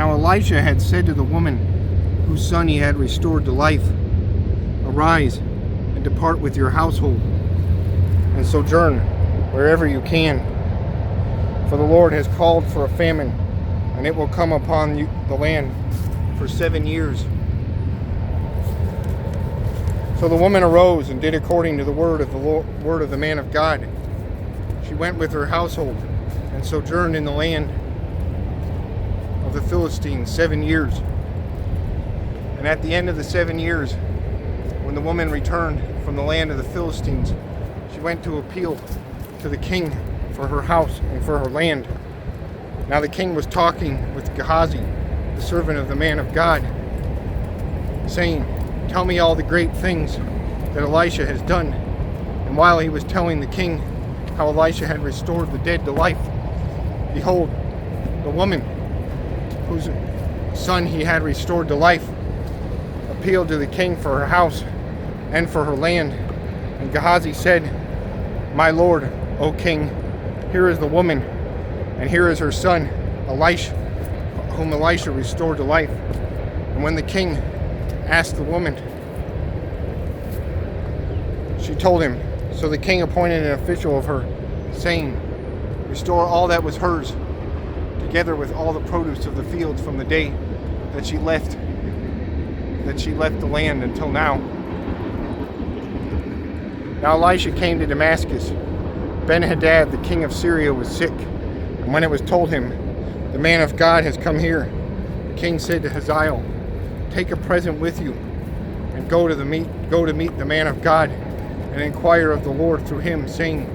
Now Elisha had said to the woman whose son he had restored to life, "Arise and depart with your household, and sojourn wherever you can. For the Lord has called for a famine, and it will come upon the land for 7 years." So the woman arose and did according to the word of the man of God. She went with her household and sojourned in the land of the Philistines 7 years. And at the end of the 7 years, when the woman returned from the land of the Philistines, she went to appeal to the king for her house and for her land. Now the king was talking with Gehazi, the servant of the man of God, saying, "Tell me all the great things that Elisha has done." And while he was telling the king how Elisha had restored the dead to life, behold, the woman whose son he had restored to life appealed to the king for her house and for her land. And Gehazi said, "My lord, O king, here is the woman, and here is her son, Elisha, whom Elisha restored to life." And when the king asked the woman, she told him. So the king appointed an official of her, saying, "Restore all that was hers, together with all the produce of the fields from the day that she left the land until now." Now Elisha came to Damascus. Ben-Hadad, the king of Syria, was sick, and when it was told him, "The man of God has come here," the king said to Hazael, "Take a present with you, and go to meet the man of God, and inquire of the Lord through him, saying,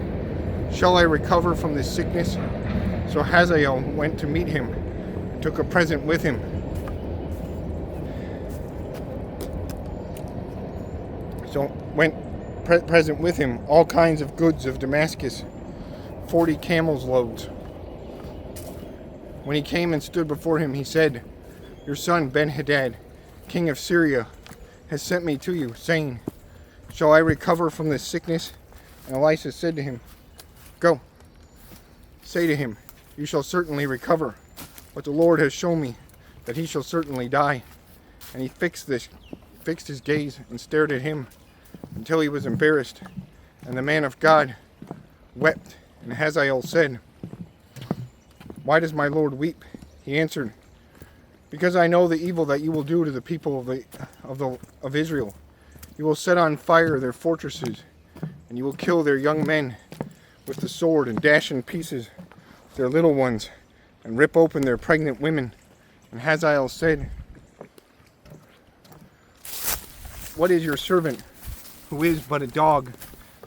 Shall I recover from this sickness?" So Hazael went to meet him, and took a present with him. Present with him all kinds of goods of Damascus, 40 camels' loads. When he came and stood before him, he said, "Your son Ben-Hadad, king of Syria, has sent me to you, saying, Shall I recover from this sickness?" And Elisha said to him, "Go, say to him, You shall certainly recover, but the Lord has shown me that he shall certainly die." And he fixed his gaze and stared at him until he was embarrassed. And the man of God wept. And Hazael said, "Why does my lord weep?" He answered, "Because I know the evil that you will do to the people of Israel. You will set on fire their fortresses, and you will kill their young men with the sword, and dash in pieces their little ones, and rip open their pregnant women." And Hazael said, "What is your servant, who is but a dog,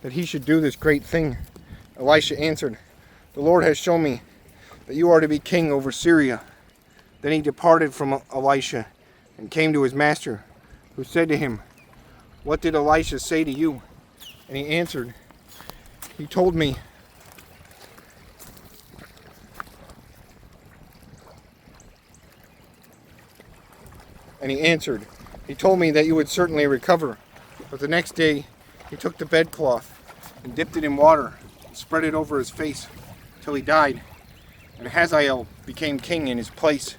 that he should do this great thing?" Elisha answered, "The Lord has shown me that you are to be king over Syria." Then he departed from Elisha and came to his master, who said to him, "What did Elisha say to you?" And he answered, He told me that you would certainly recover." But the next day he took the bedcloth and dipped it in water and spread it over his face till he died. And Hazael became king in his place.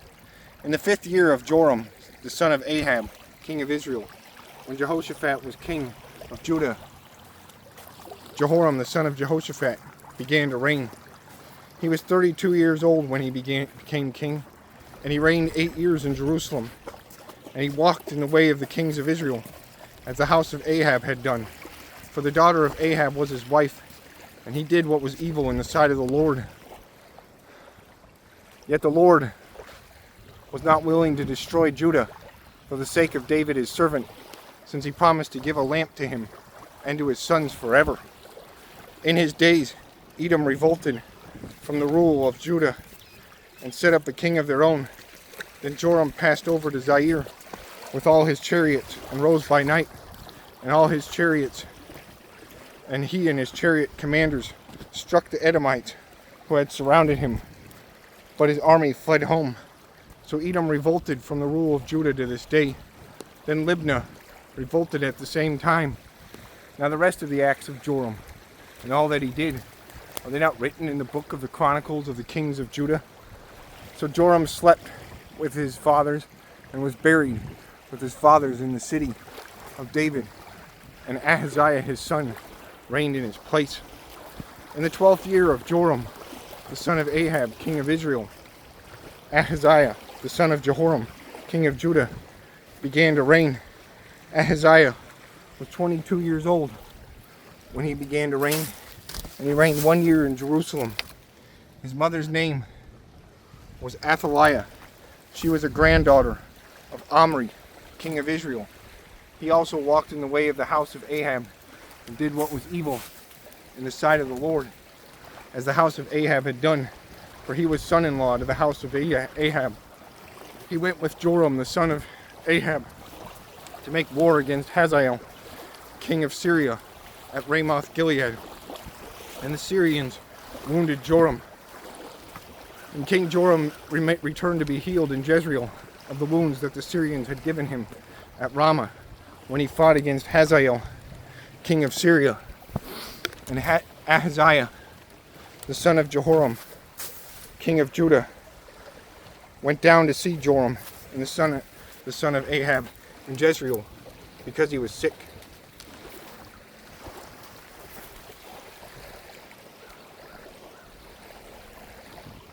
In the 5th year of Joram, the son of Ahab, king of Israel, when Jehoshaphat was king of Judah, Jehoram, the son of Jehoshaphat, began to reign. He was 32 years old when he became king, and he reigned 8 years in Jerusalem. And he walked in the way of the kings of Israel, as the house of Ahab had done. For the daughter of Ahab was his wife, and he did what was evil in the sight of the Lord. Yet the Lord was not willing to destroy Judah for the sake of David his servant, since he promised to give a lamp to him and to his sons forever. In his days, Edom revolted from the rule of Judah and set up a king of their own. Then Joram passed over to Zaire with all his chariots, and rose by night, and all his chariots, and he and his chariot commanders struck the Edomites who had surrounded him. But his army fled home. So Edom revolted from the rule of Judah to this day. Then Libnah revolted at the same time. Now the rest of the acts of Joram, and all that he did, are they not written in the book of the Chronicles of the kings of Judah? So Joram slept with his fathers and was buried with his fathers in the city of David. And Ahaziah his son reigned in his place. In the 12th year of Joram, the son of Ahab, king of Israel, Ahaziah, the son of Jehoram, king of Judah, began to reign. Ahaziah was 22 years old when he began to reign, and he reigned 1 year in Jerusalem. His mother's name was Athaliah. She was a granddaughter of Omri, king of Israel. He also walked in the way of the house of Ahab and did what was evil in the sight of the Lord, as the house of Ahab had done, for he was son-in-law to the house of Ahab. He went with Joram, the son of Ahab, to make war against Hazael, king of Syria, at Ramoth Gilead. And the Syrians wounded Joram. And King Joram returned to be healed in Jezreel of the wounds that the Syrians had given him at Ramah when he fought against Hazael, king of Syria. And Ahaziah, the son of Jehoram, king of Judah, went down to see Joram and the son of Ahab in Jezreel because he was sick.